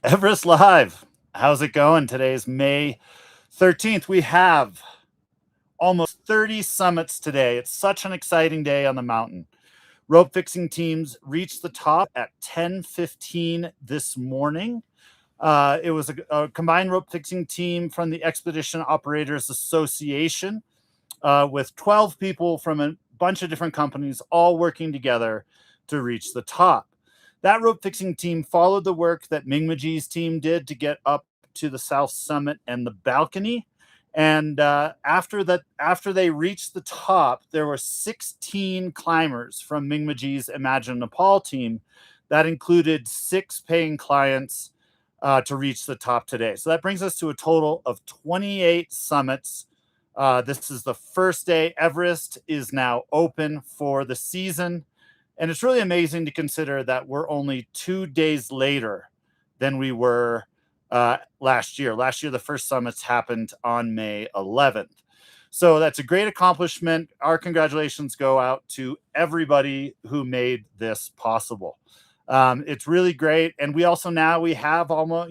Everest Live. How's it going? Today is May 13th. We have almost 30 summits today. It's such an exciting day on the mountain. Rope fixing teams reached the top at 10:15 this morning. It was a combined rope fixing team from the Expedition Operators Association with 12 people from a bunch of different companies all working together to reach the top. That rope fixing team followed the work that Mingmaji's team did to get up to the South Summit and the balcony. And after they reached the top, there were 16 climbers from Mingmaji's Imagine Nepal team. That included 6 paying clients to reach the top today. So that brings us to a total of 28 summits. This is the first day. Everest is now open for the season. And it's really amazing to consider that we're only 2 days later than we were last year. Last year, the first summits happened on May 11th. So that's a great accomplishment. Our congratulations go out to everybody who made this possible. It's really great. And we also we have almost,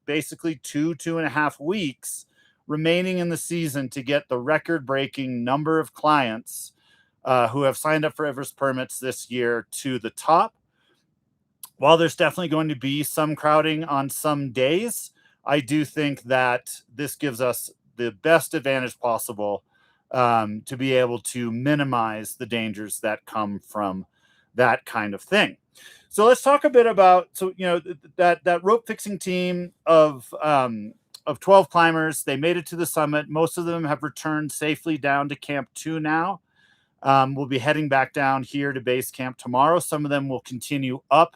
basically 2.5 weeks remaining in the season to get the record-breaking number of clients who have signed up for Everest permits this year to the top. While there's definitely going to be some crowding on some days, I do think that this gives us the best advantage possible to be able to minimize the dangers that come from that kind of thing. So let's talk a bit about that rope fixing team of 12 climbers. They made it to the summit. Most of them have returned safely down to Camp 2 now. We'll be heading back down here to base camp tomorrow. Some of them will continue up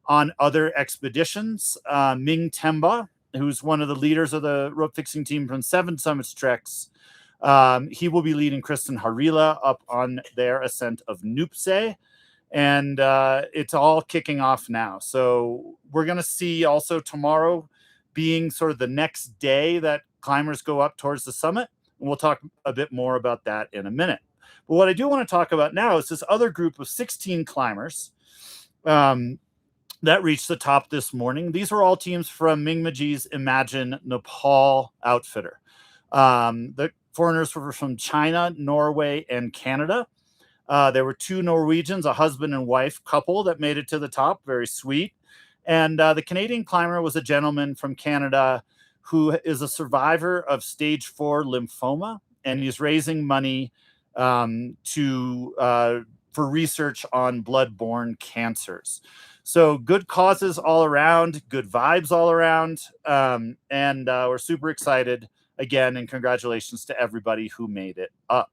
on other expeditions. Ming Temba, who's one of the leaders of the rope fixing team from Seven Summits Treks, he will be leading Kristen Harila up on their ascent of Nuptse. And it's all kicking off now. So we're going to see also tomorrow being sort of the next day that climbers go up towards the summit. And we'll talk a bit more about that in a minute. But what I do want to talk about now is this other group of 16 climbers that reached the top this morning. These were all teams from Mingmaji's Imagine Nepal outfitter. The foreigners were from China, Norway, and Canada. There were 2 Norwegians, a husband and wife couple that made it to the top. Very sweet. And the Canadian climber was a gentleman from Canada who is a survivor of stage 4 lymphoma, and he's raising money for research on blood-borne cancers. So good causes all around, good vibes all around, and we're super excited again, and congratulations to everybody who made it up.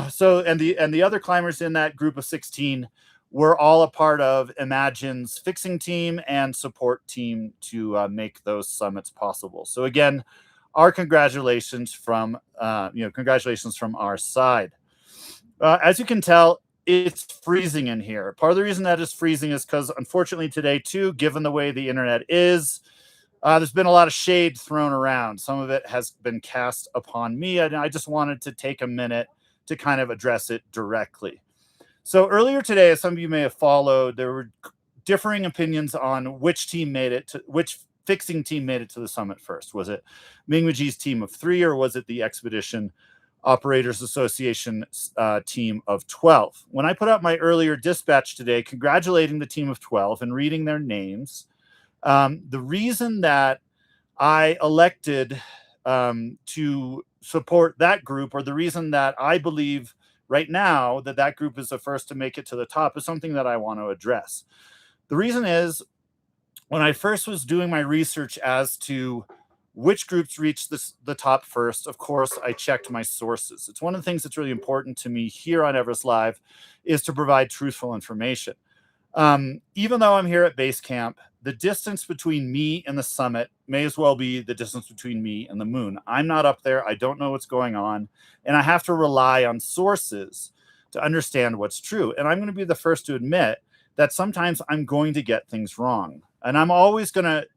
So the other climbers in that group of 16 were all a part of Imagine's fixing team and support team to make those summits possible. So again, our congratulations from our side. As you can tell, it's freezing in here. Part of the reason that it's freezing is because, unfortunately, today too, given the way the internet is, there's been a lot of shade thrown around. Some of it has been cast upon me, and I just wanted to take a minute to kind of address it directly. So earlier today, as some of you may have followed, there were differing opinions on which fixing team made it to the summit first. Was it Mingmaji's team of 3, or was it the Expedition Operators Association team of 12? When I put out my earlier dispatch today congratulating the team of 12 and reading their names, the reason that I elected to support that group, or the reason that I believe right now that group is the first to make it to the top, is something that I want to address. The reason is, when I first was doing my research as to which groups reached the top first, of course, I checked my sources. It's one of the things that's really important to me here on Everest Live, is to provide truthful information. Even though I'm here at base camp, the distance between me and the summit may as well be the distance between me and the moon. I'm not up there. I don't know what's going on. And I have to rely on sources to understand what's true. And I'm going to be the first to admit that sometimes I'm going to get things wrong. And I'm always going to,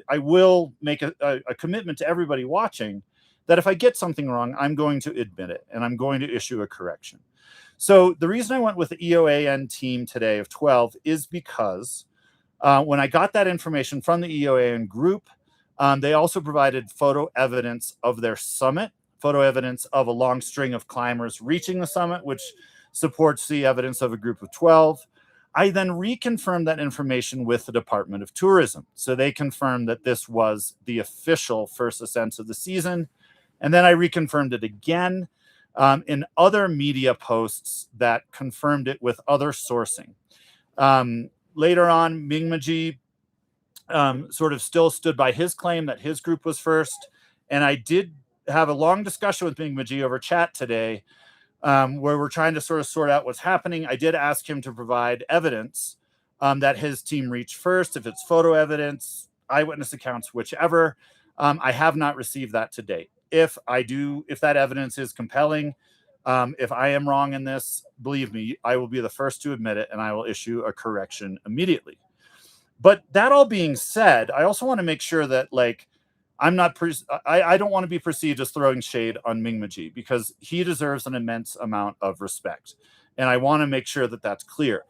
I will make a commitment to everybody watching that if I get something wrong, I'm going to admit it and I'm going to issue a correction. So the reason I went with the EOAN team today of 12 is because When I got that information from the EOAN group, they also provided photo evidence of their summit, photo evidence of a long string of climbers reaching the summit, which supports the evidence of a group of 12. I then reconfirmed that information with the Department of Tourism. So they confirmed that this was the official first ascents of the season. And then I reconfirmed it again in other media posts that confirmed it with other sourcing. Later on, Mingmaji sort of still stood by his claim that his group was first. And I did have a long discussion with Mingmaji over chat today, where we're trying to sort of sort out what's happening. I did ask him to provide evidence that his team reached first, if it's photo evidence, eyewitness accounts, whichever. I have not received that to date. If that evidence is compelling, if I am wrong in this, believe me, I will be the first to admit it, and I will issue a correction immediately. But that all being said, I also want to make sure that, like, I don't want to be perceived as throwing shade on Mingmaji, because he deserves an immense amount of respect. And I want to make sure that that's clear.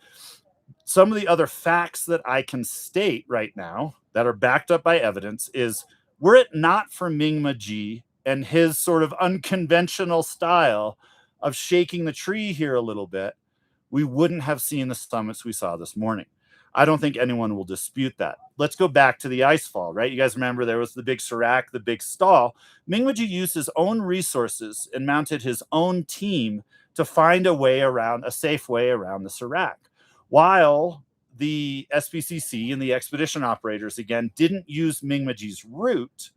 Some of the other facts that I can state right now that are backed up by evidence is, were it not for Mingmaji and his sort of unconventional style of shaking the tree here a little bit, we wouldn't have seen the summits we saw this morning. I don't think anyone will dispute that. Let's go back to the Icefall, right? You guys remember there was the big Serac, the big stall. Mingmaji used his own resources and mounted his own team to find a safe way around the Serac. While the SPCC and the expedition operators, again, didn't use Mingmaji's route,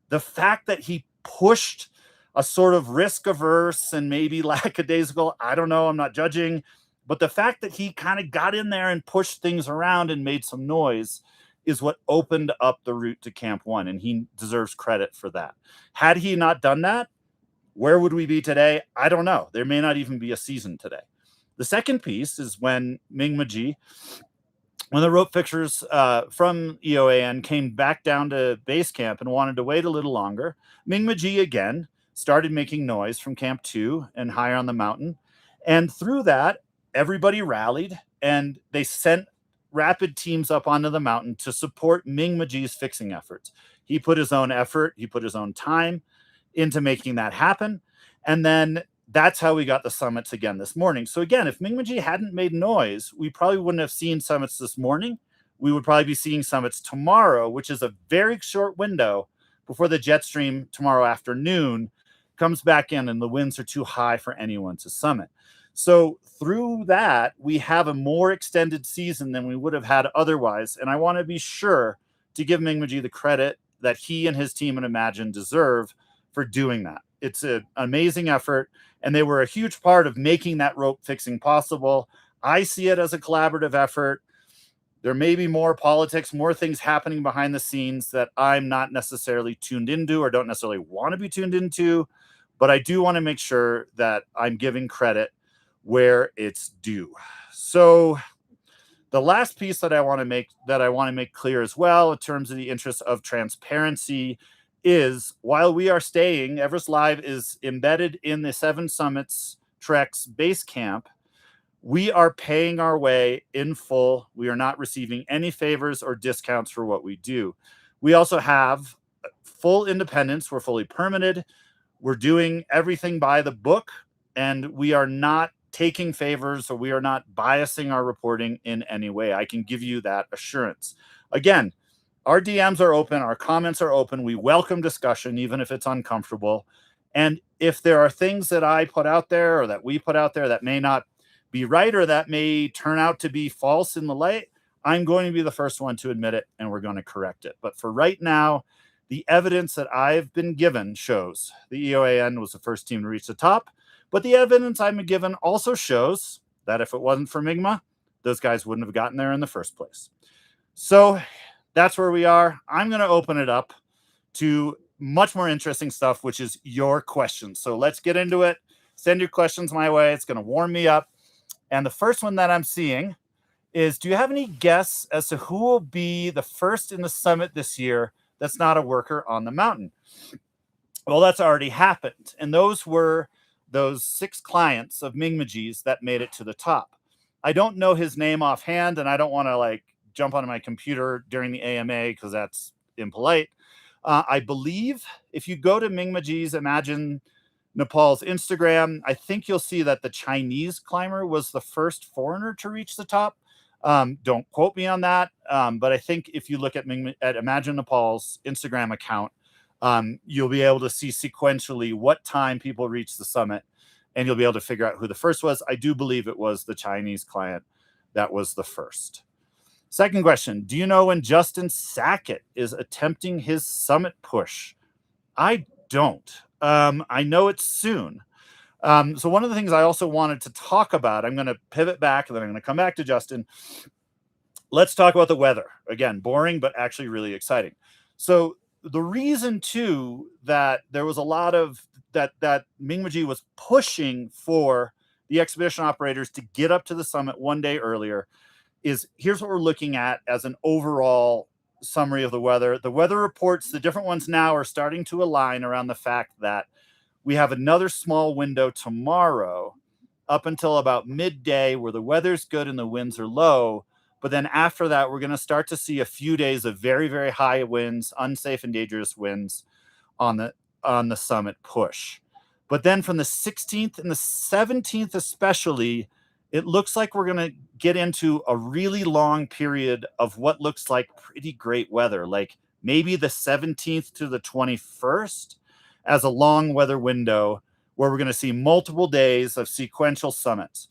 the fact that he pushed a sort of risk-averse and maybe lackadaisical, I don't know, I'm not judging, but the fact that he kind of got in there and pushed things around and made some noise is what opened up the route to Camp 1, and he deserves credit for that. Had he not done that, where would we be today? I don't know. There may not even be a season today. The second piece is when Mingmaji, when the rope fixers from EOAN came back down to base camp and wanted to wait a little longer, Mingmaji again started making noise from Camp 2 and higher on the mountain. And through that, everybody rallied and they sent rapid teams up onto the mountain to support Mingmaji's fixing efforts. He put his own effort, he put his own time into making that happen. And then that's how we got the summits again this morning. So again, if Mingmaji hadn't made noise, we probably wouldn't have seen summits this morning. We would probably be seeing summits tomorrow, which is a very short window before the jet stream tomorrow afternoon comes back in and the winds are too high for anyone to summit. So through that, we have a more extended season than we would have had otherwise. And I want to be sure to give Mingmaji the credit that he and his team at Imagine deserve for doing that. It's an amazing effort, and they were a huge part of making that rope fixing possible. I see it as a collaborative effort. There may be more politics, more things happening behind the scenes that I'm not necessarily tuned into or don't necessarily want to be tuned into, but I do want to make sure that I'm giving credit where it's due. So the last piece that I want to make clear as well, in terms of the interest of transparency, is while we are staying, Everest Live is embedded in the Seven Summits Trek's base camp, we are paying our way in full. We are not receiving any favors or discounts for what we do. We also have full independence. We're fully permitted. We're doing everything by the book, and we are not taking favors, or we are not biasing our reporting in any way. I can give you that assurance. Again, our DMs are open, our comments are open. We welcome discussion, even if it's uncomfortable. And if there are things that I put out there or that we put out there that may not be right or that may turn out to be false in the light, I'm going to be the first one to admit it, and we're going to correct it. But for right now, the evidence that I've been given shows the EOAN was the first team to reach the top. But the evidence I've been given also shows that if it wasn't for Mingma, those guys wouldn't have gotten there in the first place. So that's where we are. I'm going to open it up to much more interesting stuff, which is your questions. So let's get into it. Send your questions my way. It's going to warm me up. And the first one that I'm seeing is, do you have any guess as to who will be the first in the summit this year that's not a worker on the mountain? Well, that's already happened. And those were those 6 clients of Mingmaji's that made it to the top. I don't know his name offhand, and I don't want to jump onto my computer during the AMA because that's impolite. I believe if you go to Mingmaji's Imagine Nepal's Instagram, I think you'll see that the Chinese climber was the first foreigner to reach the top. Don't quote me on that, but I think if you look at Imagine Nepal's Instagram account, you'll be able to see sequentially what time people reached the summit, and you'll be able to figure out who the first was. I do believe it was the Chinese client that was the first. Second question, do you know when Justin Sackett is attempting his summit push? I don't. I know it's soon. So one of the things I also wanted to talk about, I'm going to pivot back and then I'm going to come back to Justin. Let's talk about the weather. Again, boring, but actually really exciting. So the reason too that there was a lot of that Mingmaji was pushing for the expedition operators to get up to the summit one day earlier is here's what we're looking at as an overall summary of the weather. The weather reports, the different ones now are starting to align around the fact that we have another small window tomorrow up until about midday where the weather's good and the winds are low. But then after that, we're going to start to see a few days of very, very high winds, unsafe and dangerous winds on the summit push. But then from the 16th and the 17th especially, it looks like we're going to get into a really long period of what looks like pretty great weather, like maybe the 17th to the 21st as a long weather window where we're going to see multiple days of sequential summits.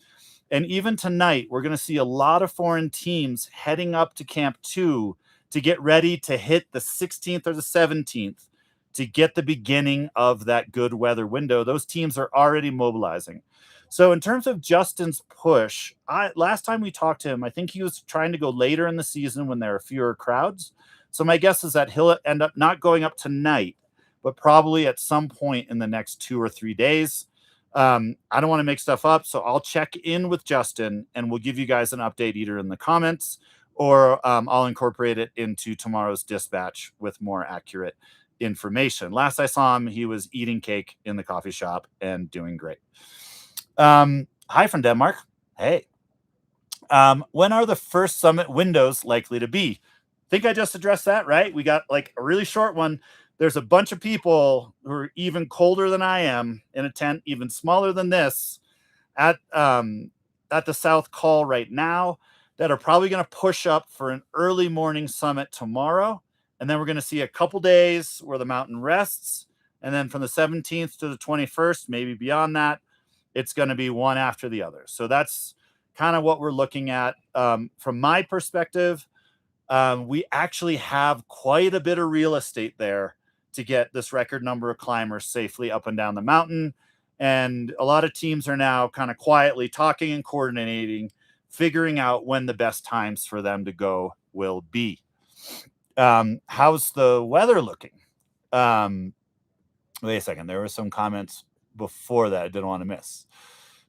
And even tonight, we're going to see a lot of foreign teams heading up to Camp 2 to get ready to hit the 16th or the 17th to get the beginning of that good weather window. Those teams are already mobilizing. So in terms of Justin's push, last time we talked to him, I think he was trying to go later in the season when there are fewer crowds. So my guess is that he'll end up not going up tonight, but probably at some point in the next 2 or 3 days. I don't want to make stuff up, so I'll check in with Justin and we'll give you guys an update either in the comments or I'll incorporate it into tomorrow's dispatch with more accurate information. Last I saw him, he was eating cake in the coffee shop and doing great. Hi from Denmark. Hey. When are the first summit windows likely to be? I think I just addressed that, right? We got like a really short one. There's a bunch of people who are even colder than I am in a tent, even smaller than this, at the South Call right now that are probably going to push up for an early morning summit tomorrow. And then we're going to see a couple days where the mountain rests. And then from the 17th to the 21st, maybe beyond that, it's going to be one after the other. So that's kind of what we're looking at. From my perspective, we actually have quite a bit of real estate there to get this record number of climbers safely up and down the mountain. And a lot of teams are now kind of quietly talking and coordinating, figuring out when the best times for them to go will be. How's the weather looking? Wait a second. There were some comments before that I didn't want to miss.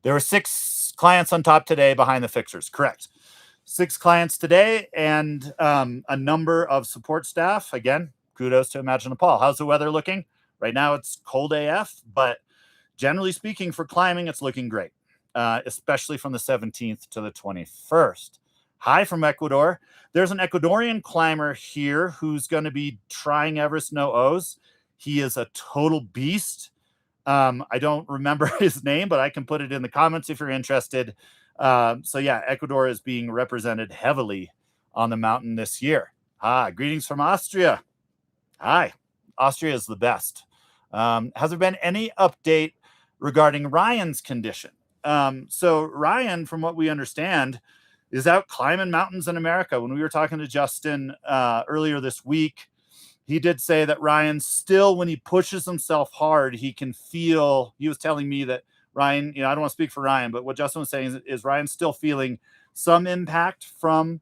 There were 6 clients on top today behind the fixers. Correct. 6 clients today and a number of support staff. Again, kudos to Imagine Nepal. How's the weather looking? Right now it's cold AF, but generally speaking for climbing, it's looking great, especially from the 17th to the 21st. Hi from Ecuador. There's an Ecuadorian climber here who's going to be trying Everest No O's. He is a total beast. I don't remember his name, but I can put it in the comments if you're interested. So yeah, Ecuador is being represented heavily on the mountain this year. Greetings from Austria. Hi, Austria is the best. Has there been any update regarding Ryan's condition? So Ryan, from what we understand, is out climbing mountains in America. When we were talking to Justin earlier this week, he did say that Ryan still, when he pushes himself hard, he can feel, he was telling me that Ryan, I don't want to speak for Ryan, but what Justin was saying is Ryan's still feeling some impact from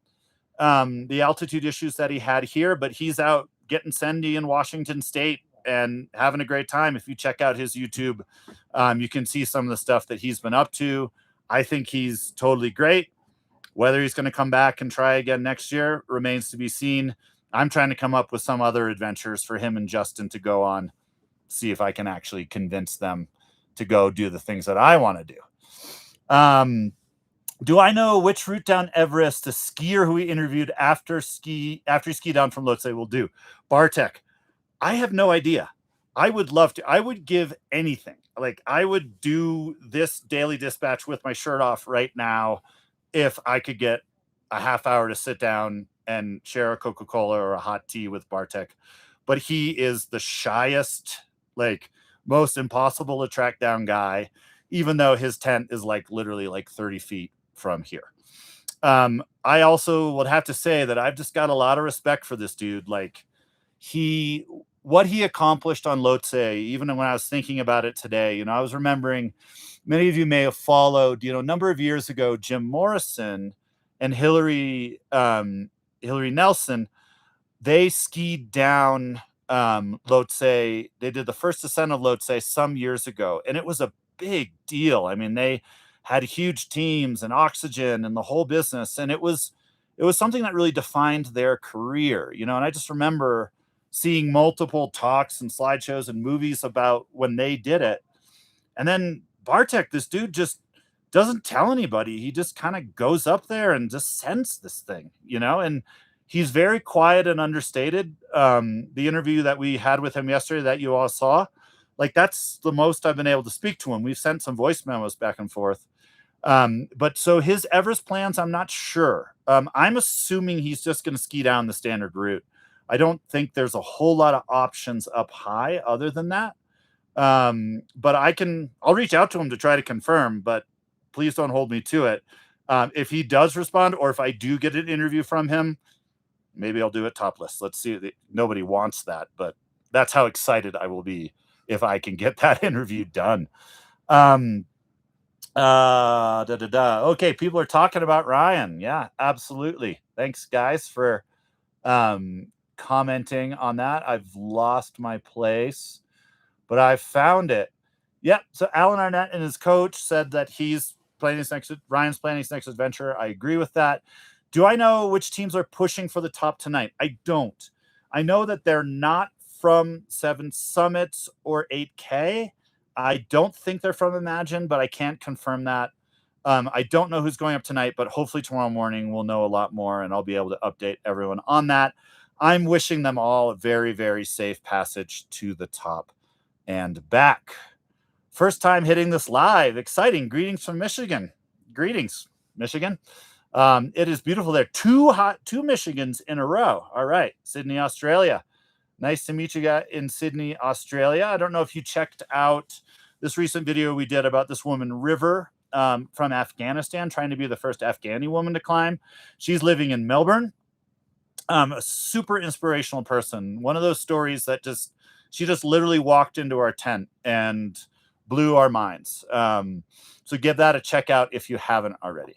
the altitude issues that he had here, but he's out getting sendy in Washington State and having a great time. If you check out his YouTube, you can see some of the stuff that he's been up to. I think he's totally great. Whether he's going to come back and try again next year remains to be seen. I'm trying to come up with some other adventures for him and Justin to go on, see if I can actually convince them to go do the things that I want to do. Do I know which route down Everest the skier who we interviewed after he ski down from Lhotse will do? Bartek. I have no idea. I would love to. I would give anything. Like I would do this daily dispatch with my shirt off right now if I could get a half hour to sit down and share a Coca-Cola or a hot tea with Bartek. But he is the shyest, like most impossible to track down guy, even though his tent is like literally like 30 feet from here. I also would have to say that I've just got a lot of respect for this dude. Like what he accomplished on Lhotse, even when I was thinking about it today, I was remembering, many of you may have followed, a number of years ago, Jim Morrison and Hillary Nelson, they skied down Lhotse. They did the first ascent of Lhotse some years ago, and it was a big deal. I mean, they had huge teams and oxygen and the whole business, and it was something that really defined their career, and I just remember seeing multiple talks and slideshows and movies about when they did it. And then Bartek, this dude just doesn't tell anybody. He just kind of goes up there and just sends this thing, and he's very quiet and understated. The interview that we had with him yesterday that you all saw, like that's the most I've been able to speak to him. We've sent some voice memos back and forth. But so his Everest plans, I'm not sure. I'm assuming he's just going to ski down the standard route. I don't think there's a whole lot of options up high other than that. But I'll reach out to him to try to confirm, but please don't hold me to it. If he does respond, or if I do get an interview from him, maybe I'll do it topless. Let's see. Nobody wants that, but that's how excited I will be if I can get that interview done. Okay, people are talking about Ryan. Yeah, absolutely. Thanks, guys, for commenting on that. I've lost my place, but I found it. Yep. So Alan Arnett and his coach said that Ryan's planning his next adventure. I agree with that. Do I know which teams are pushing for the top tonight? I don't. I know that they're not from Seven Summits or 8K. I don't think they're from Imagine, but I can't confirm that. I don't know who's going up tonight, but hopefully tomorrow morning we'll know a lot more and I'll be able to update everyone on that. I'm wishing them all a very, very safe passage to the top and back. First time hitting this live. Exciting. Greetings from Michigan. Greetings, Michigan. It is beautiful there. Two Michigans in a row. All right. Sydney, Australia. Nice to meet you guys in Sydney, Australia. I don't know if you checked out this recent video we did about this woman, River, from Afghanistan, trying to be the first Afghani woman to climb. She's living in Melbourne. A super inspirational person. One of those stories that she just literally walked into our tent and blew our minds. So give that a check out if you haven't already.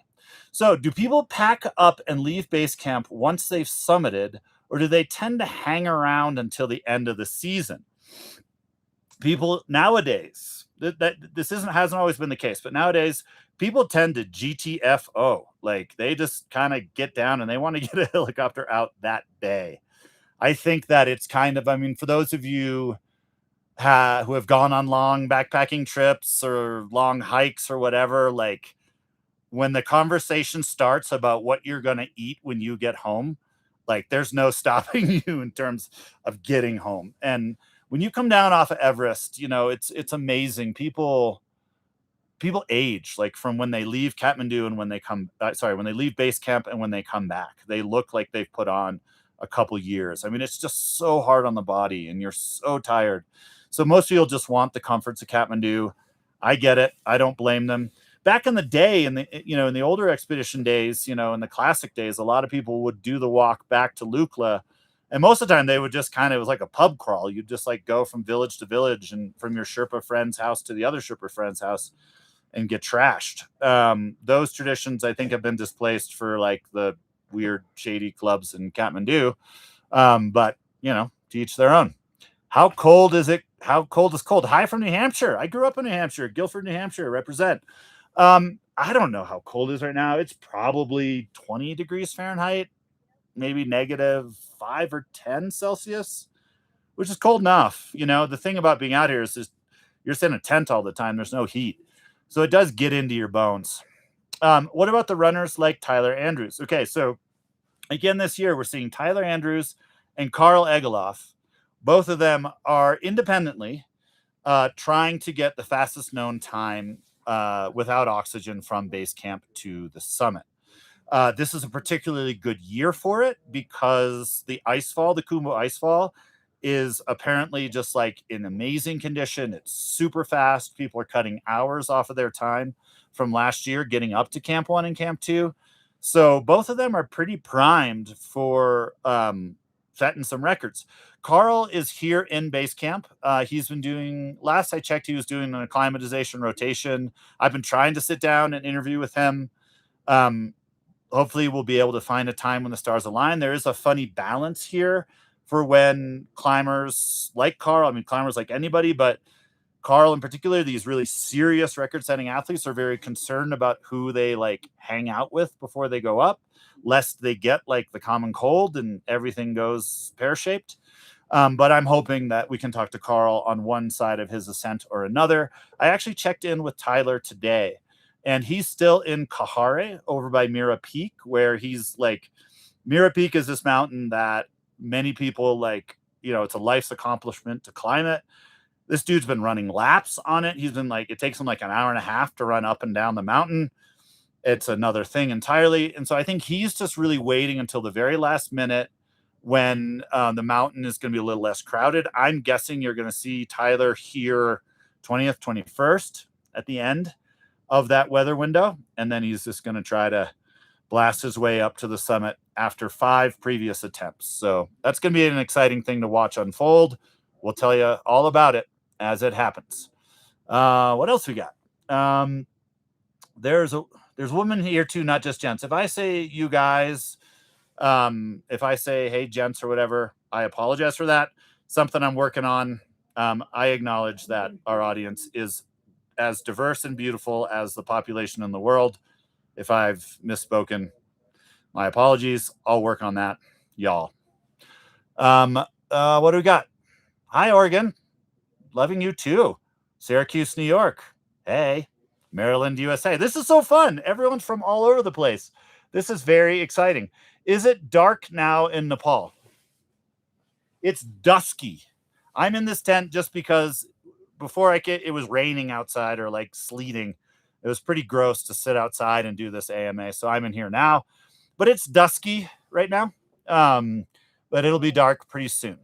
So do people pack up and leave base camp once they've summited, or do they tend to hang around until the end of the season? People nowadays, hasn't always been the case, but nowadays people tend to GTFO. Like they just kind of get down and they want to get a helicopter out that day. I think that it's kind of, for those of you who have gone on long backpacking trips or long hikes or whatever, like when the conversation starts about what you're going to eat when you get home, like there's no stopping you in terms of getting home. And when you come down off of Everest, it's amazing. People age, like from when they leave Kathmandu and when they when they leave base camp and when they come back, they look like they've put on a couple years. It's just so hard on the body and you're so tired. So most people just want the comforts of Kathmandu. I get it. I don't blame them. Back in the day, in the older expedition days, in the classic days, a lot of people would do the walk back to Lukla. And most of the time they would just it was like a pub crawl. You'd just like go from village to village and from your Sherpa friend's house to the other Sherpa friend's house and get trashed. Those traditions, I think, have been displaced for like the weird, shady clubs in Kathmandu. But, to each their own. How cold is it? How cold is cold? Hi from New Hampshire. I grew up in New Hampshire, Guilford, New Hampshire, represent. I don't know how cold it is right now. It's probably 20 degrees Fahrenheit, maybe -5 or 10 Celsius, which is cold enough. The thing about being out here is just you're sitting in a tent all the time. There's no heat. So it does get into your bones. What about the runners like Tyler Andrews? Okay, so again this year we're seeing Tyler Andrews and Carl Egeloff. Both of them are independently trying to get the fastest known time without oxygen from base camp to the summit. This is a particularly good year for it because the Icefall, the Khumbu Icefall, is apparently just like in amazing condition. It's super fast. People are cutting hours off of their time from last year getting up to Camp 1 and Camp 2. So both of them are pretty primed for setting some records. Carl is here in base camp. He's been doing, last I checked, he was doing an acclimatization rotation. I've been trying to sit down and interview with him. Hopefully we'll be able to find a time when the stars align. There is a funny balance here for when climbers like Carl, I mean, climbers like anybody, but Carl in particular, these really serious record-setting athletes are very concerned about who they like hang out with before they go up, lest they get like the common cold and everything goes pear-shaped. But I'm hoping that we can talk to Carl on one side of his ascent or another. I actually checked in with Tyler today, and he's still in Kahare over by Mira Peak, where he's like, Mira Peak is this mountain that many people like, you know, it's a life's accomplishment to climb it. This dude's been running laps on it. He's been like, it takes him like an hour and a half to run up and down the mountain. It's another thing entirely. And so I think he's just really waiting until the very last minute when the mountain is going to be a little less crowded. I'm guessing you're going to see Tyler here 20th, 21st at the end of that weather window. And then he's just going to try to blast his way up to the summit after 5 previous attempts. So that's going to be an exciting thing to watch unfold. We'll tell you all about it as it happens. What else we got? There's women here too, not just gents. If I say you guys, if I say, hey, gents or whatever, I apologize for that. Something I'm working on. I acknowledge that our audience is as diverse and beautiful as the population in the world. If I've misspoken, my apologies. I'll work on that, y'all. What do we got? Hi, Oregon. Loving you too. Syracuse, New York. Hey, Maryland, USA. This is so fun. Everyone's from all over the place. This is very exciting. Is it dark now in Nepal? It's dusky. I'm in this tent just because before it was raining outside or like sleeting. It was pretty gross to sit outside and do this AMA. So I'm in here now, but it's dusky right now. But it'll be dark pretty soon.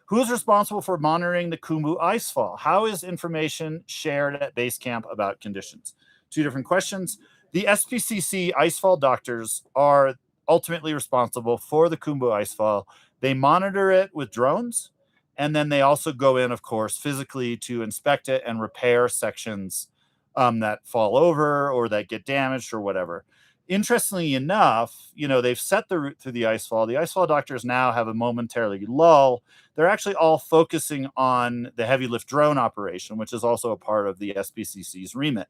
Who's responsible for monitoring the Khumbu Icefall? How is information shared at base camp about conditions? 2 different questions. The SPCC Icefall doctors are ultimately responsible for the Khumbu Icefall. They monitor it with drones, and then they also go in, of course, physically to inspect it and repair sections that fall over or that get damaged or whatever. Interestingly enough, you know, they've set the route through the Icefall. The Icefall doctors now have a momentarily lull. They're actually all focusing on the heavy lift drone operation, which is also a part of the SPCC's remit.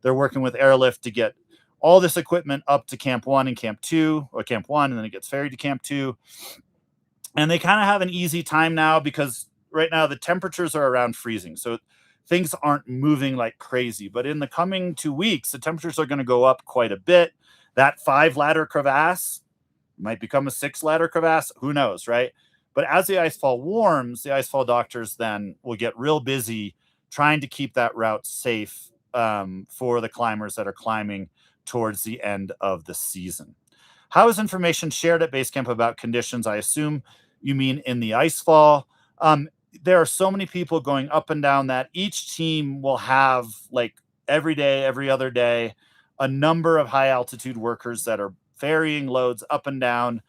They're working with airlift to get all this equipment up to Camp 1 and Camp 2, or Camp 1, and then it gets ferried to Camp 2. And they kind of have an easy time now because right now the temperatures are around freezing. So things aren't moving like crazy. But in the coming 2 weeks, the temperatures are going to go up quite a bit. That 5-ladder crevasse might become a 6-ladder crevasse. Who knows, right? But as the Icefall warms, the Icefall doctors then will get real busy trying to keep that route safe for the climbers that are climbing towards the end of the season. How is information shared at base camp about conditions? I assume you mean in the Icefall. There are so many people going up and down that each team will have, like, every day, every other day, a number of high altitude workers that are ferrying loads up and down.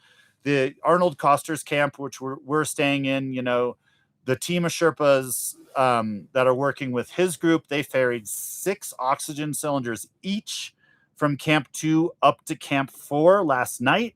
The Arnold Koster's camp, which we're staying in, you know, the team of Sherpas that are working with his group, they ferried 6 oxygen cylinders each from Camp 2 up to Camp 4 last night.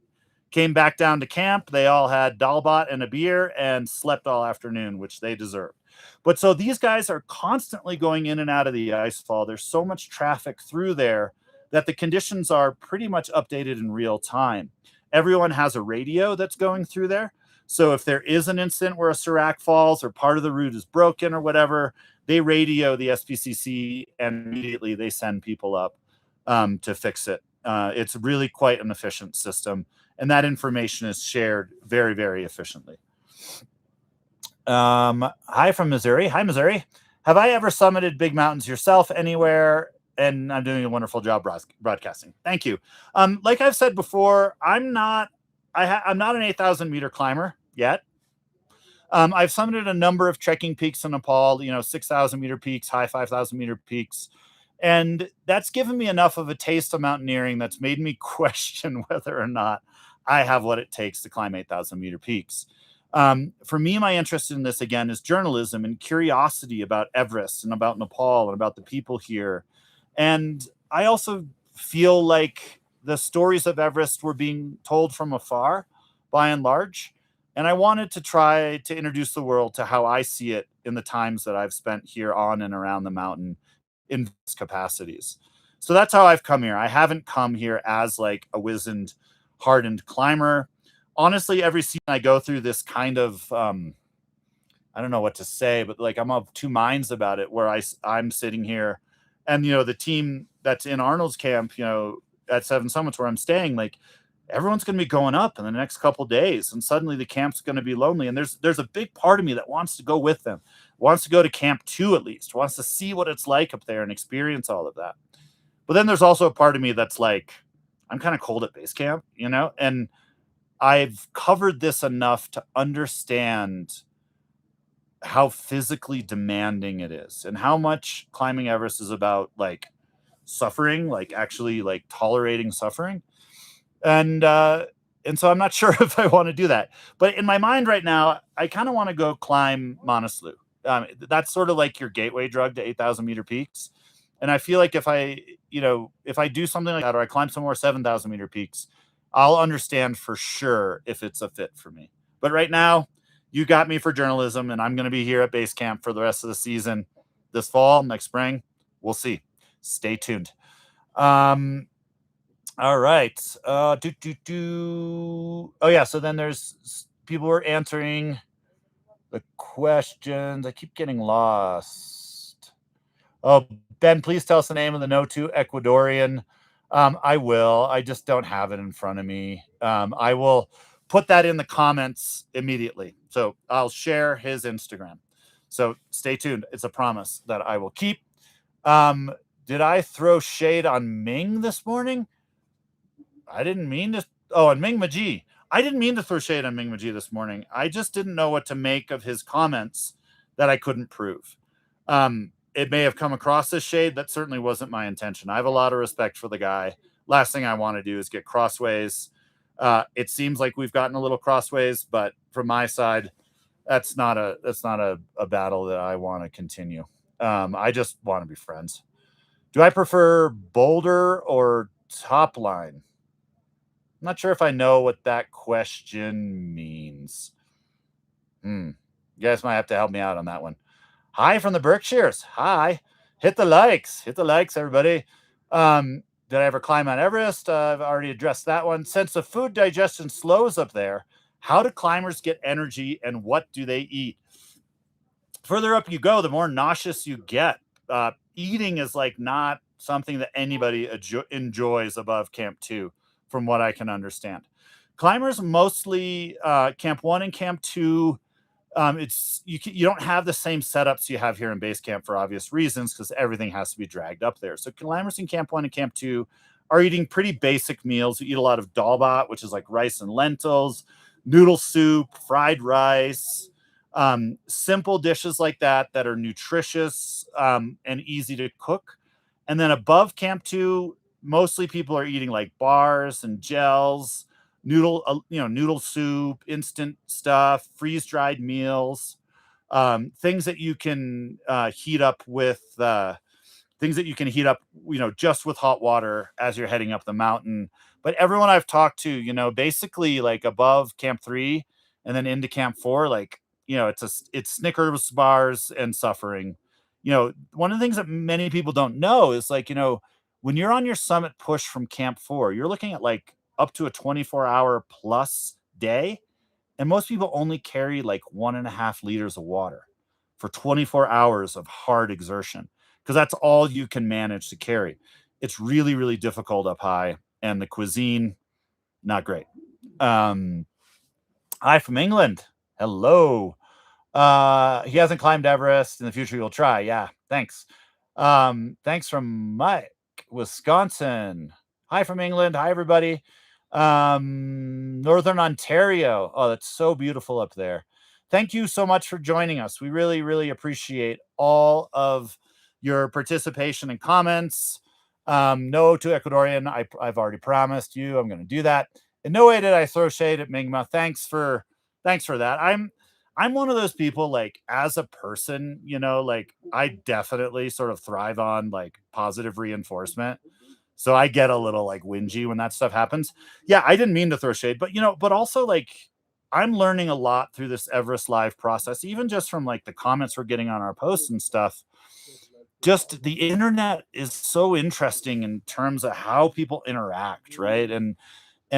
Came back down to camp. They all had dalbat and a beer and slept all afternoon, which they deserved. But so these guys are constantly going in and out of the Icefall. There's so much traffic through there that the conditions are pretty much updated in real time. Everyone has a radio that's going through there. So if there is an incident where a serac falls or part of the route is broken or whatever, they radio the SPCC and immediately they send people up to fix it. It's really quite an efficient system, and that information is shared very, very efficiently. Hi from Missouri. Hi, Missouri. Have I ever summited big mountains yourself anywhere? And I'm doing a wonderful job broadcasting. Thank you. Like I've said before, I'm not an 8,000 meter climber yet. I've summited a number of trekking peaks in Nepal, 6,000 meter peaks, high 5,000 meter peaks. And that's given me enough of a taste of mountaineering that's made me question whether or not I have what it takes to climb 8,000 meter peaks. For me, my interest in this again is journalism and curiosity about Everest and about Nepal and about the people here. And I also feel like the stories of Everest were being told from afar by and large. And I wanted to try to introduce the world to how I see it in the times that I've spent here on and around the mountain in various capacities. So that's how I've come here. I haven't come here as like a wizened, hardened climber. Honestly, every season I go through this kind of I don't know what to say, but like I'm of two minds about it. Where I'm sitting here, and the team that's in Arnold's camp, at Seven Summits where I'm staying, like everyone's going to be going up in the next couple days, and suddenly the camp's going to be lonely. And there's a big part of me that wants to go with them, wants to go to Camp 2 at least, wants to see what it's like up there and experience all of that. But then there's also a part of me that's like, I'm kind of cold at base camp, and I've covered this enough to understand how physically demanding it is and how much climbing Everest is about like suffering, like actually like tolerating suffering. And so I'm not sure if I want to do that. But in my mind right now, I kind of want to go climb Manaslu. That's sort of like your gateway drug to 8,000 meter peaks. And I feel like if I do something like that, or I climb some more 7,000 meter peaks, I'll understand for sure if it's a fit for me. But right now, you got me for journalism, and I'm going to be here at base camp for the rest of the season. This fall, next spring, we'll see. Stay tuned. All right. Oh yeah. So then there's people were answering the questions. I keep getting lost. Oh, Ben, please tell us the name of the No2 Ecuadorian. I will. I just don't have it in front of me. I will put that in the comments immediately. So I'll share his Instagram. So stay tuned. It's a promise that I will keep. Did I throw shade on Ming this morning? I didn't mean to. Oh, and Ming Maji. I didn't mean to throw shade on Ming Maji this morning. I just didn't know what to make of his comments that I couldn't prove. It may have come across as shade. That certainly wasn't my intention. I have a lot of respect for the guy. Last thing I want to do is get crossways. It seems like we've gotten a little crossways, but from my side, that's not a battle that I want to continue. I just want to be friends. Do I prefer boulder or top line? I'm not sure if I know what that question means. You guys might have to help me out on that one. Hi from the Berkshires. Hi. Hit the likes. Hit the likes, everybody. Did I ever climb Mount Everest? I've already addressed that one. Since the food digestion slows up there, how do climbers get energy and what do they eat? Further up you go, the more nauseous you get. Eating is like not something that anybody enjoys above Camp 2, from what I can understand. Climbers mostly Camp 1 and Camp 2. You don't have the same setups you have here in base camp for obvious reasons, because everything has to be dragged up there. So climbers in Camp 1 and Camp 2 are eating pretty basic meals. You eat a lot of dalbat, which is like rice and lentils, noodle soup, fried rice, simple dishes like that are nutritious and easy to cook. And then above Camp 2, mostly people are eating like bars and gels, noodle soup, instant stuff, freeze-dried meals, things that you can heat up with just with hot water as you're heading up the mountain. But everyone I've talked to, basically like above Camp 3 and then into Camp 4, like, it's Snickers bars and suffering. One of the things that many people don't know is like, when you're on your summit push from Camp 4, you're looking at like up to a 24-hour plus day. And most people only carry like 1.5 liters of water for 24 hours of hard exertion, because that's all you can manage to carry. It's really, really difficult up high, and the cuisine, not great. Hi from England. Hello. He hasn't climbed Everest. In the future, he'll try. Yeah, thanks. Thanks from Mike, Wisconsin. Hi from England. Hi, everybody. Northern Ontario. Oh, that's so beautiful up there. Thank you so much for joining us. We really, really appreciate all of your participation and comments. No to Ecuadorian. I've already promised you I'm going to do that. In no way did I throw shade at Mingma. Thanks for that. I'm one of those people, like, as a person, like, I definitely sort of thrive on like positive reinforcement. So I get a little like whingy when that stuff happens. Yeah, I didn't mean to throw shade, but but also, like, I'm learning a lot through this Everest Live process, even just from like the comments we're getting on our posts and stuff. Just the internet is so interesting in terms of how people interact, right? And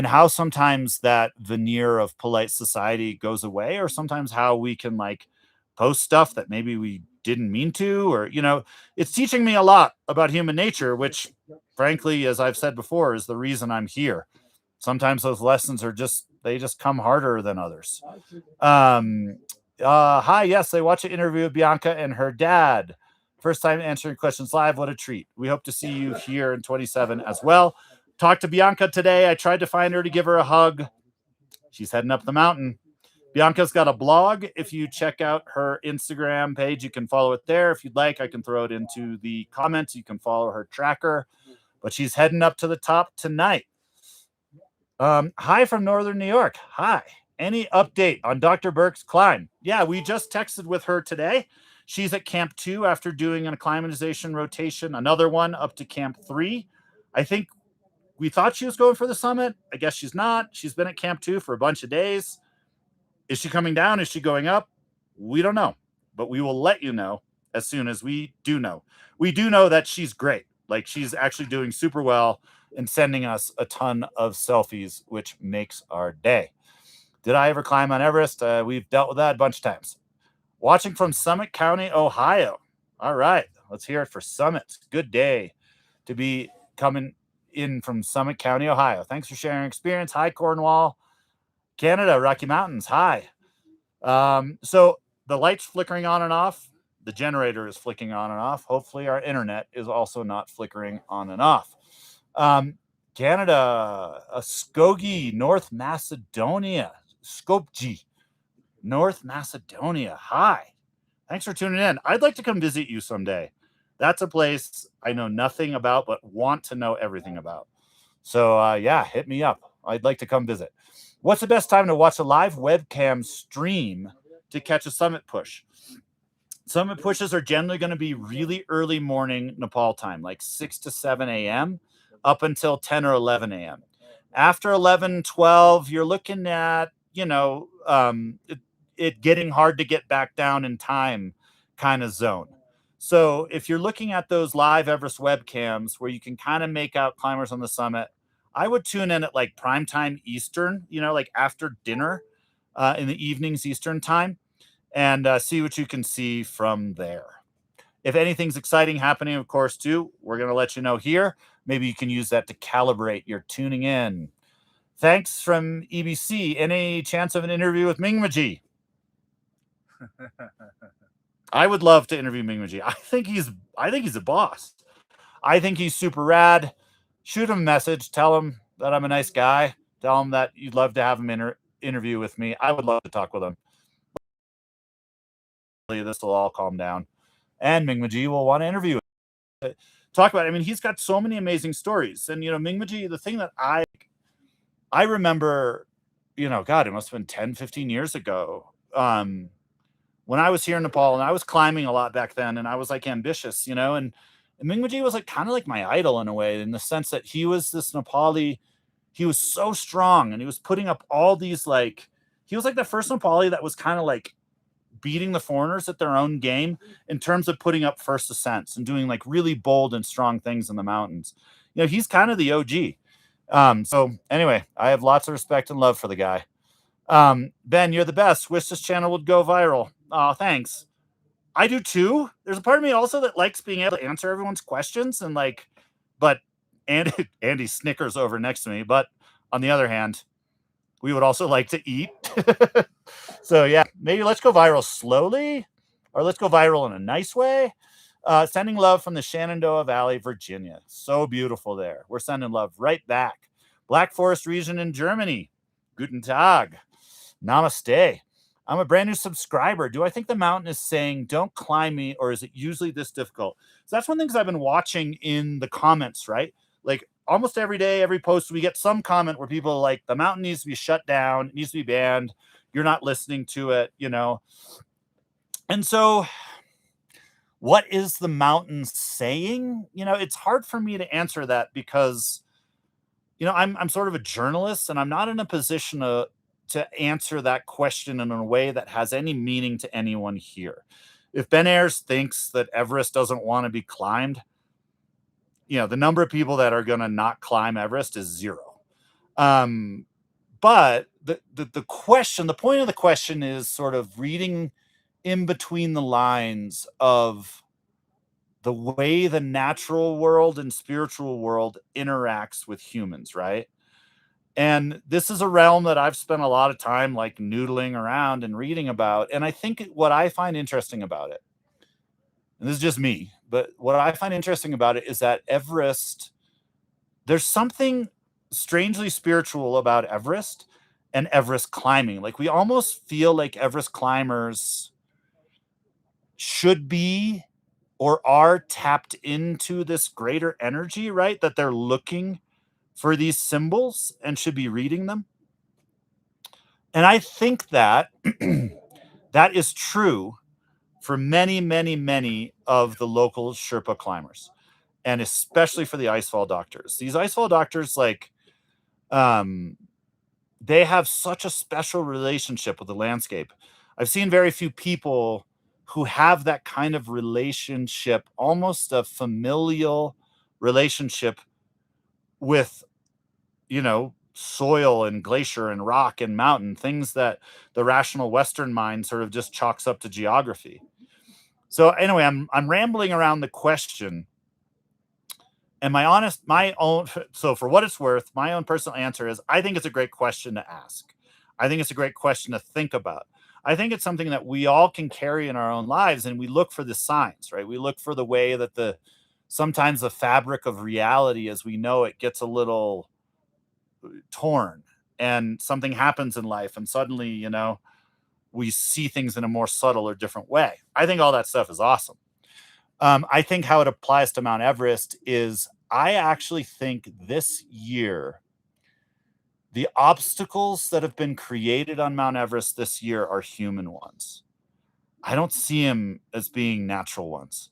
how sometimes that veneer of polite society goes away, or sometimes how we can like post stuff that maybe we didn't mean to, or it's teaching me a lot about human nature, which frankly, as I've said before, is the reason I'm here. Sometimes those lessons are just come harder than others. Hi, yes, I watched an interview with Bianca and her dad. First time answering questions live. What a treat. We hope to see you here in 27 as well. Talked to Bianca today. I tried to find her to give her a hug. She's heading up the mountain. Bianca's got a blog. If you check out her Instagram page, you can follow it there. If you'd like, I can throw it into the comments. You can follow her tracker. But she's heading up to the top tonight. Hi from Northern New York. Hi. Any update on Dr. Burke's climb? Yeah, we just texted with her today. She's at Camp 2 after doing an acclimatization rotation, another one up to Camp 3. I think we thought she was going for the summit. I guess she's not. She's been at Camp 2 for a bunch of days. Is she coming down? Is she going up? We don't know, but we will let you know as soon as we do know. We do know that she's great. Like, she's actually doing super well and sending us a ton of selfies, which makes our day. Did I ever climb on Everest? We've dealt with that a bunch of times. Watching from Summit County, Ohio. All right, let's hear it for Summit. Good day to be coming in from Summit County, Ohio. Thanks for sharing your experience. Hi, Cornwall, Canada, Rocky Mountains. Hi. So the light's flickering on and off. The generator is flicking on and off. Hopefully our internet is also not flickering on and off. Canada, Skokie, North Macedonia. Skopje, North Macedonia. Hi. Thanks for tuning in. I'd like to come visit you someday. That's a place I know nothing about, but want to know everything about. So, yeah, hit me up. I'd like to come visit. What's the best time to watch a live webcam stream to catch a summit push? Summit pushes are generally going to be really early morning Nepal time, like 6 to 7 a.m. up until 10 or 11 a.m. After 11, 12, you're looking at, it getting hard to get back down in time kind of zone. So if you're looking at those live Everest webcams where you can kind of make out climbers on the summit, I would tune in at like prime time Eastern, like after dinner in the evenings Eastern time, and see what you can see from there. If anything's exciting happening, of course, too, we're going to let you know here. Maybe you can use that to calibrate your tuning in. Thanks from EBC. Any chance of an interview with Mingmaji? I would love to interview Mingmaji. I think he's a boss. I think he's super rad. Shoot him a message. Tell him that I'm a nice guy. Tell him that you'd love to have him interview with me. I would love to talk with him. This will all calm down, and Mingmaji will want to interview him. Talk about it. I mean, he's got so many amazing stories. And Mingmaji, the thing that I remember, God, it must have been 10, 15 years ago. When I was here in Nepal, and I was climbing a lot back then, and I was like ambitious, and Mingmaji was like kind of like my idol in a way, in the sense that he was this Nepali. He was so strong, and he was putting up all these, like, he was like the first Nepali that was kind of like beating the foreigners at their own game in terms of putting up first ascents and doing like really bold and strong things in the mountains. He's kind of the OG. So anyway, I have lots of respect and love for the guy. Ben, you're the best. Wish this channel would go viral. Oh, thanks. I do too. There's a part of me also that likes being able to answer everyone's questions, and but Andy snickers over next to me, but on the other hand, we would also like to eat. So yeah, maybe let's go viral slowly, or let's go viral in a nice way. Sending love from the Shenandoah Valley, Virginia. So beautiful there. We're sending love right back. Black Forest region in Germany. Guten Tag. Namaste. I'm a brand new subscriber. Do I think the mountain is saying, don't climb me, or is it usually this difficult? So that's one thing I've been watching in the comments, right? Like almost every day, every post, we get some comment where people are like, the mountain needs to be shut down, it needs to be banned. You're not listening to it, you know? And so what is the mountain saying? You know, it's hard for me to answer that because, you know, I'm sort of a journalist and I'm not in a position to answer that question in a way that has any meaning to anyone here. If Ben Ayers thinks that Everest doesn't want to be climbed, you know, the number of people that are going to not climb Everest is zero. But the question, the point of the question is sort of reading in between the lines of the way the natural world and spiritual world interacts with humans, right? And this is a realm that I've spent a lot of time like noodling around and reading about. And I think what I find interesting about it, and this is just me, but what I find interesting about it is that Everest, there's something strangely spiritual about Everest and Everest climbing. Like we almost feel like Everest climbers should be or are tapped into this greater energy, right? That they're looking for these symbols and should be reading them. And I think that that is true for many, many, many of the local Sherpa climbers, and especially for the Icefall doctors. These Icefall doctors, like, they have such a special relationship with the landscape. I've seen very few people who have that kind of relationship, almost a familial relationship with, you know, soil and glacier and rock and mountain, things that the rational Western mind sort of just chalks up to geography. So anyway, I'm rambling around the question. And my own, so for what it's worth, my own personal answer is I think it's a great question to ask. I think it's a great question to think about. I think it's something that we all can carry in our own lives, and we look for the signs, right? We look for the way that sometimes the fabric of reality as we know it gets a little torn, and something happens in life, and suddenly, you know, we see things in a more subtle or different way. I think all that stuff is awesome. I think how it applies to Mount Everest is I actually think this year, the obstacles that have been created on Mount Everest this year are human ones. I don't see them as being natural ones.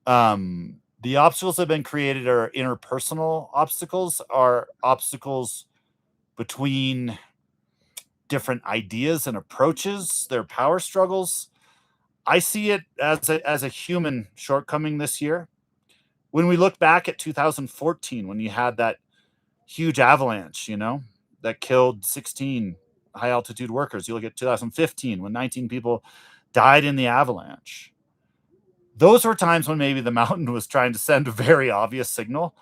The obstacles that have been created are interpersonal obstacles, are obstacles between different ideas and approaches, their power struggles. I see it as a human shortcoming this year. When we look back at 2014, when you had that huge avalanche, you know, that killed 16 high altitude workers, you look at 2015 when 19 people died in the avalanche. Those were times when maybe the mountain was trying to send a very obvious signal.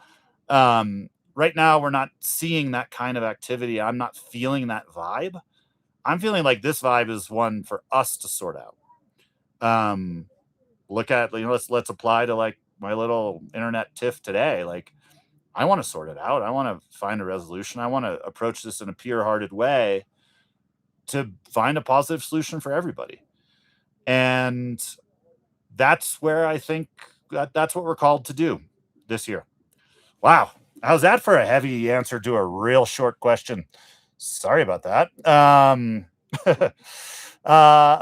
Right now, we're not seeing that kind of activity. I'm not feeling that vibe. I'm feeling like this vibe is one for us to sort out. Look at, you know, let's apply to like my little internet tiff today. Like, I want to sort it out. I want to find a resolution. I want to approach this in a pure-hearted way to find a positive solution for everybody. And that's where I think that's what we're called to do this year. Wow. How's that for a heavy answer to a real short question? Sorry about that.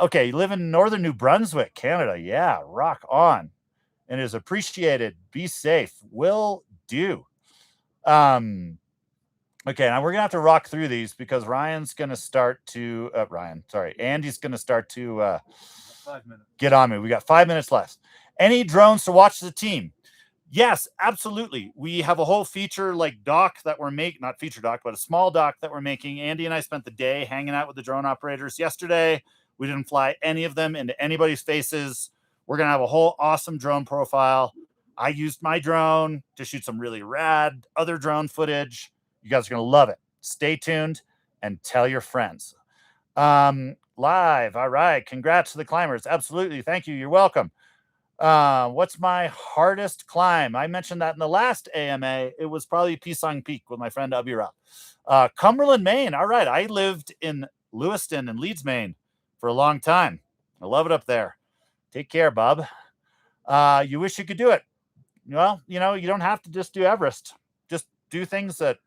Okay, you live in northern New Brunswick, Canada. Yeah, rock on. And is appreciated. Be safe. Will do. Okay, now we're gonna have to rock through these because Andy's gonna start to 5 minutes. Get on me. We got 5 minutes left. Any drones to watch the team? Yes, absolutely. We have a whole feature like doc that we're making, not feature doc, but a small doc that we're making. Andy and I spent the day hanging out with the drone operators yesterday. We didn't fly any of them into anybody's faces. We're going to have a whole awesome drone profile I used my drone to shoot some really rad other drone footage. You guys are going to love it. Stay tuned and tell your friends. Live. All right. Congrats to the climbers. Absolutely. Thank you. You're welcome. What's my hardest climb? I mentioned that in the last AMA. It was probably Pisang Peak with my friend Abira. Cumberland, Maine. All right. I lived in Lewiston and Leeds, Maine for a long time. I love it up there. Take care, Bob. You wish you could do it. Well, you don't have to just do Everest. Just do things that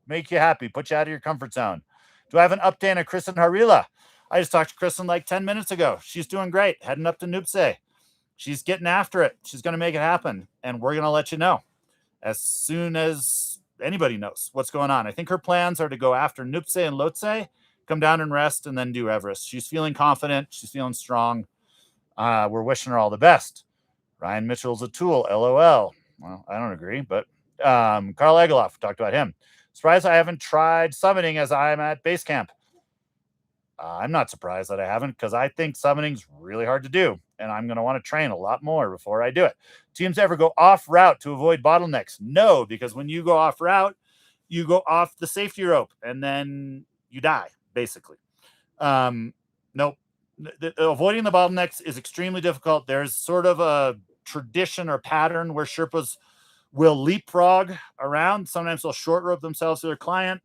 make you happy, put you out of your comfort zone. Do I have an update on Kristen Harila? I just talked to Kristen like 10 minutes ago. She's doing great, heading up to Nuptse. She's getting after it. She's going to make it happen, and we're going to let you know as soon as anybody knows what's going on. I think her plans are to go after Nuptse and Lhotse, come down and rest, and then do Everest. She's feeling confident. She's feeling strong. We're wishing her all the best. Ryan Mitchell's a tool, LOL. Well, I don't agree, but Carl Egoloff, talked about him. Surprised I haven't tried summiting as I'm at base camp. I'm not surprised that I haven't, because I think summiting's really hard to do, and I'm going to want to train a lot more before I do it. Teams ever go off route to avoid bottlenecks? No, because when you go off route, you go off the safety rope, and then you die, basically. Nope. Avoiding the bottlenecks is extremely difficult. There's sort of a tradition or pattern where Sherpas will leapfrog around. Sometimes they'll short rope themselves to their client,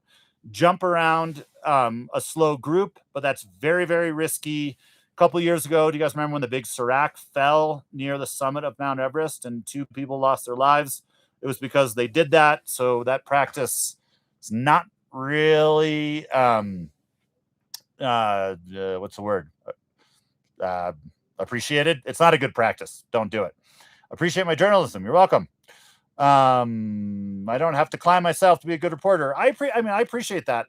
jump around a slow group, but that's very, very risky. A couple of years ago, do you guys remember when the big Serac fell near the summit of Mount Everest and 2 people lost their lives? It was because they did that. So that practice is not really, what's the word? Appreciated. It's not a good practice. Don't do it. Appreciate my journalism. You're welcome. I don't have to climb myself to be a good reporter. I appreciate that.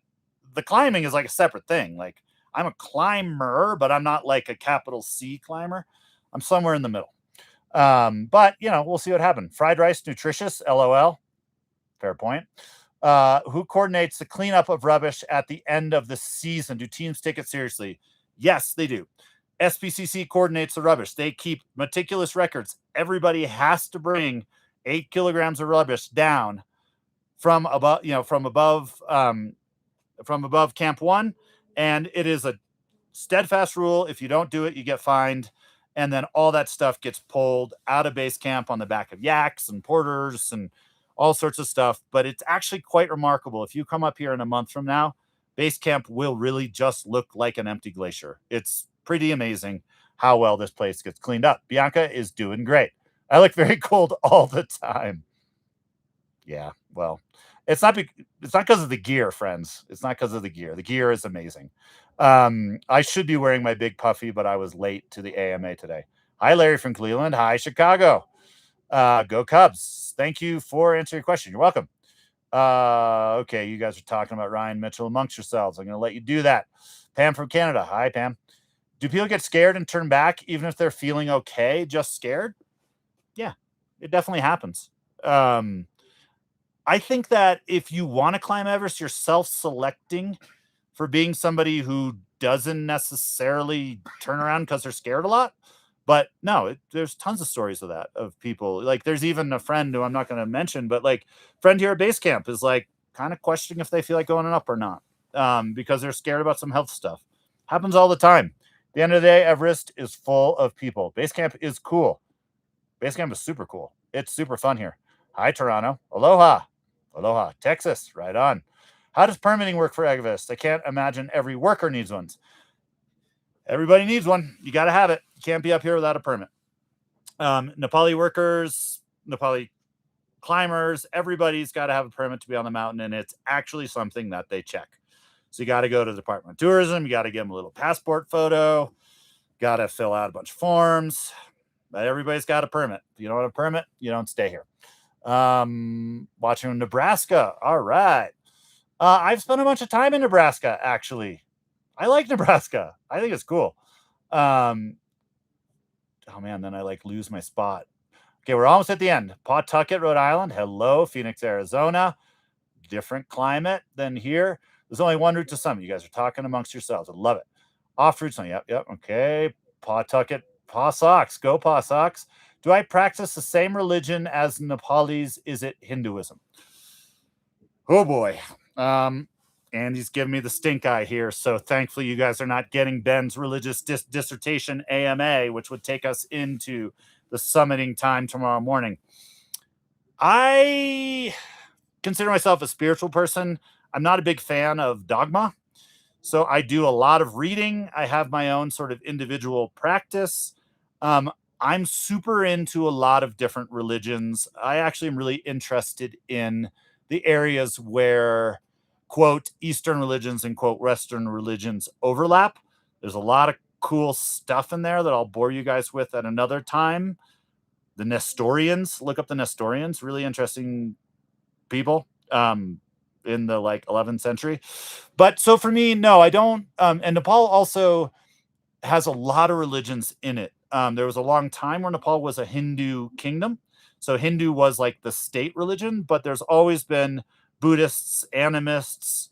The climbing is like a separate thing. Like, I'm a climber, but I'm not like a capital C climber. I'm somewhere in the middle. But we'll see what happens. Fried rice, nutritious, LOL. Fair point. Who coordinates the cleanup of rubbish at the end of the season? Do teams take it seriously? Yes, they do. SPCC coordinates the rubbish. They keep meticulous records. Everybody has to bring 8 kilograms of rubbish down from above Camp 1, and it is a steadfast rule. If you don't do it, you get fined, and then all that stuff gets pulled out of base camp on the back of yaks and porters and all sorts of stuff. But it's actually quite remarkable. If you come up here in a month from now, base camp will really just look like an empty glacier. It's pretty amazing how well this place gets cleaned up. Bianca is doing great. I look very cold all the time. Yeah, well, it's not because of the gear, friends. It's not because of the gear. The gear is amazing. I should be wearing my big puffy, but I was late to the AMA today. Hi, Larry from Cleveland. Hi, Chicago. Go Cubs. Thank you for answering your question. You're welcome. Okay, you guys are talking about Ryan Mitchell amongst yourselves. I'm going to let you do that. Pam from Canada. Hi, Pam. Do people get scared and turn back even if they're feeling okay, just scared? Yeah, it definitely happens. I think that if you want to climb Everest, you're self-selecting for being somebody who doesn't necessarily turn around because they're scared a lot. But no, there's tons of stories of that, of people. Like, there's even a friend who I'm not going to mention, but like, friend here at base camp is like kind of questioning if they feel like going up or not, because they're scared about some health stuff. Happens all the time. At the end of the day, Everest is full of people. Base camp is cool. Base camp is super cool. It's super fun here. Hi, Toronto. Aloha. Aloha. Texas. Right on. How does permitting work for Everest? I can't imagine every worker needs one. Everybody needs one. You got to have it. You can't be up here without a permit. Nepali workers, Nepali climbers, everybody's got to have a permit to be on the mountain, and it's actually something that they check. So you got to go to the Department of Tourism. You got to give them a little passport photo. Got to fill out a bunch of forms. But everybody's got a permit. If you don't have a permit, you don't stay here. Watching Nebraska. All right. I've spent a bunch of time in Nebraska, actually. I like Nebraska. I think it's cool. Oh man, then I lose my spot. Okay, we're almost at the end. Pawtucket, Rhode Island. Hello, Phoenix, Arizona. Different climate than here. There's only one route to summit. You guys are talking amongst yourselves. I love it. Off route summit. Yep. Okay. Pawtucket, Paw Sox. Go Paw Sox. Do I practice the same religion as Nepalis? Is it Hinduism? Oh boy. Andy's giving me the stink eye here. So thankfully, you guys are not getting Ben's religious dissertation AMA, which would take us into the summiting time tomorrow morning. I consider myself a spiritual person. I'm not a big fan of dogma. So I do a lot of reading. I have my own sort of individual practice. I'm super into a lot of different religions. I actually am really interested in the areas where, quote, Eastern religions and, quote, Western religions overlap. There's a lot of cool stuff in there that I'll bore you guys with at another time. The Nestorians, look up the Nestorians, really interesting people in the like 11th century. But so for me, no, I don't. And Nepal also has a lot of religions in it. There was a long time where Nepal was a Hindu kingdom. So Hindu was like the state religion, but there's always been Buddhists, animists,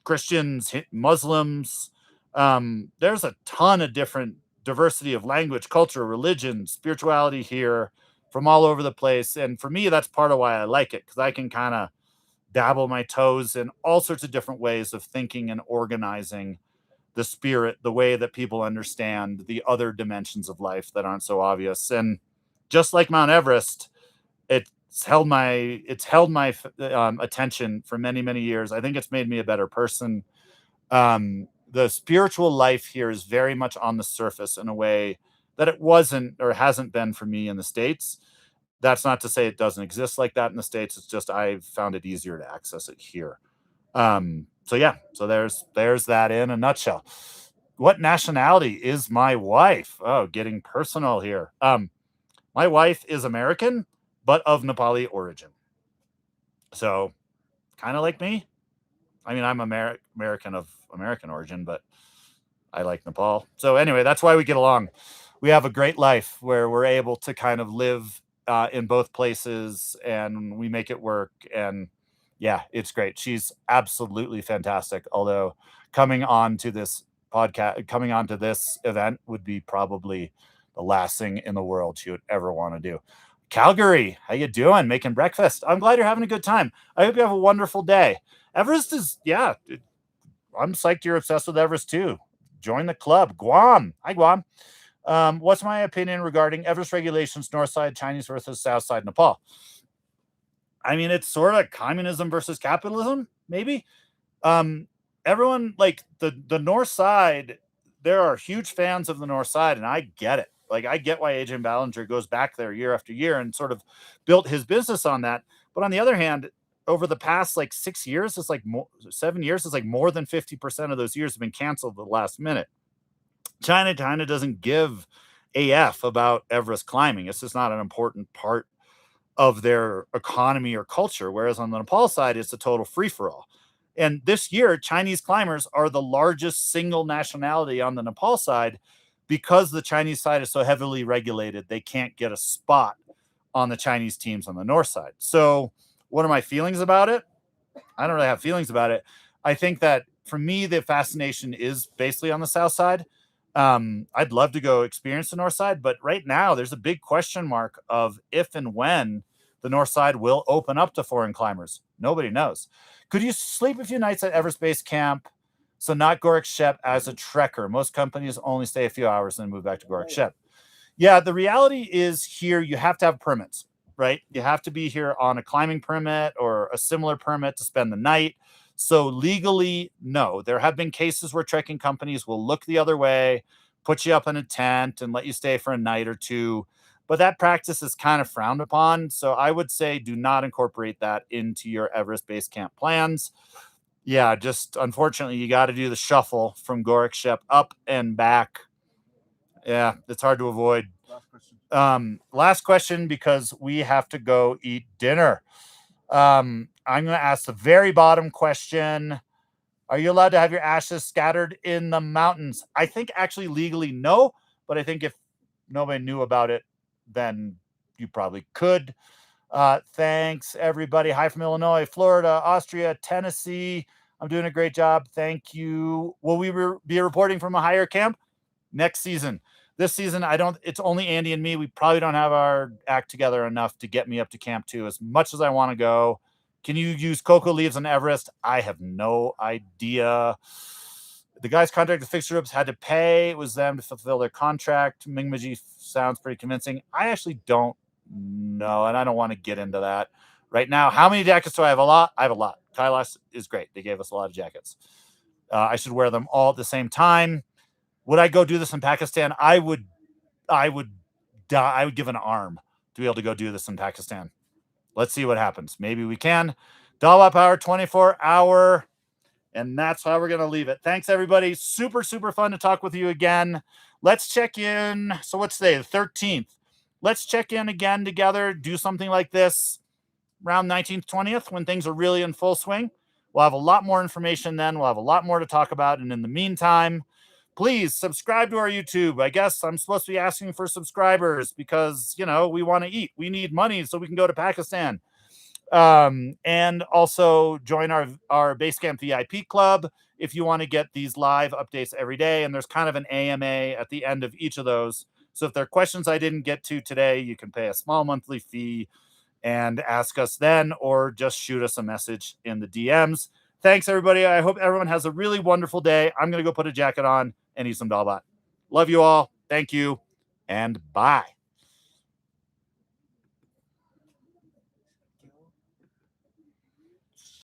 Christians, Muslims. There's a ton of different diversity of language, culture, religion, spirituality here from all over the place. And for me, that's part of why I like it, because I can kind of dabble my toes in all sorts of different ways of thinking and organizing the spirit, the way that people understand the other dimensions of life that aren't so obvious. And just like Mount Everest, it's held my attention for many, many years. I think it's made me a better person. The spiritual life here is very much on the surface in a way that it wasn't or hasn't been for me in the States. That's not to say it doesn't exist like that in the States. It's just I've found it easier to access it here. So yeah, so there's that in a nutshell. What nationality is my wife? Oh, getting personal here. My wife is American, but of Nepali origin. So kind of like me. I mean, I'm American of American origin, but I like Nepal. So anyway, that's why we get along. We have a great life where we're able to kind of live in both places and we make it work. And yeah, it's great. She's absolutely fantastic. Although coming on to this event would be probably the last thing in the world she would ever want to do. Calgary, how you doing? Making breakfast. I'm glad you're having a good time. I hope you have a wonderful day. Everest is, yeah, I'm psyched you're obsessed with Everest too. Join the club. Guam. Hi, Guam. What's my opinion regarding Everest regulations, north side Chinese versus south side Nepal? I mean, it's sort of communism versus capitalism, maybe. Everyone like the north side, there are huge fans of the north side, and I get it. Like, I get why Adrian Ballinger goes back there year after year and sort of built his business on that. But on the other hand, over the past like 6 years, it's like 7 years, it's like more than 50% of those years have been canceled at the last minute. China doesn't give AF about Everest climbing. It's just not an important part of their economy or culture. Whereas on the Nepal side, it's a total free for all. And this year, Chinese climbers are the largest single nationality on the Nepal side because the Chinese side is so heavily regulated. They can't get a spot on the Chinese teams on the north side. So, what are my feelings about it? I don't really have feelings about it. I think that for me, the fascination is basically on the south side. I'd love to go experience the north side, but right now there's a big question mark of if and when the north side will open up to foreign climbers. Nobody knows. Could you sleep a few nights at Everest Base Camp? So not Gorak Shep as a trekker. Most companies only stay a few hours and then move back to Gorak Shep. Yeah, the reality is here you have to have permits, right? You have to be here on a climbing permit or a similar permit to spend the night. So legally, no. There have been cases where trekking companies will look the other way, put you up in a tent and let you stay for a night or two. But that practice is kind of frowned upon. So I would say do not incorporate that into your Everest Base Camp plans. Yeah, just unfortunately, you got to do the shuffle from Gorak Shep up and back. Yeah, it's hard to avoid. Last question, because we have to go eat dinner. I'm going to ask the very bottom question. Are you allowed to have your ashes scattered in the mountains? I think actually legally no, but I think if nobody knew about it, then you probably could. Thanks, everybody. Hi from Illinois, Florida, Austria, Tennessee. I'm doing a great job. Thank you. Will we be reporting from a higher camp next season? This season, it's only Andy and me. We probably don't have our act together enough to get me up to Camp 2 as much as I want to go. Can you use cocoa leaves on Everest? I have no idea. The guys contracted fixture groups had to pay. It was them to fulfill their contract. Mingmaji sounds pretty convincing. I actually don't know, and I don't want to get into that right now. How many jackets do I have? A lot. I have a lot. Kailash is great. They gave us a lot of jackets. I should wear them all at the same time. Would I go do this in Pakistan? I would die. I would give an arm to be able to go do this in Pakistan. Let's see what happens. Maybe we can. Dalbat Power 24-hour. And that's how we're going to leave it. Thanks, everybody. Super, super fun to talk with you again. Let's check in. So what's today? The 13th. Let's check in again together. Do something like this around 19th, 20th when things are really in full swing. We'll have a lot more information then. We'll have a lot more to talk about. And in the meantime, please subscribe to our YouTube. I guess I'm supposed to be asking for subscribers because, we want to eat. We need money so we can go to Pakistan. And also join our Basecamp VIP club if you want to get these live updates every day. And there's kind of an AMA at the end of each of those. So if there are questions I didn't get to today, you can pay a small monthly fee and ask us then, or just shoot us a message in the DMs. Thanks, everybody. I hope everyone has a really wonderful day. I'm going to go put a jacket on and eat some Dalbat. Love you all. Thank you. And bye.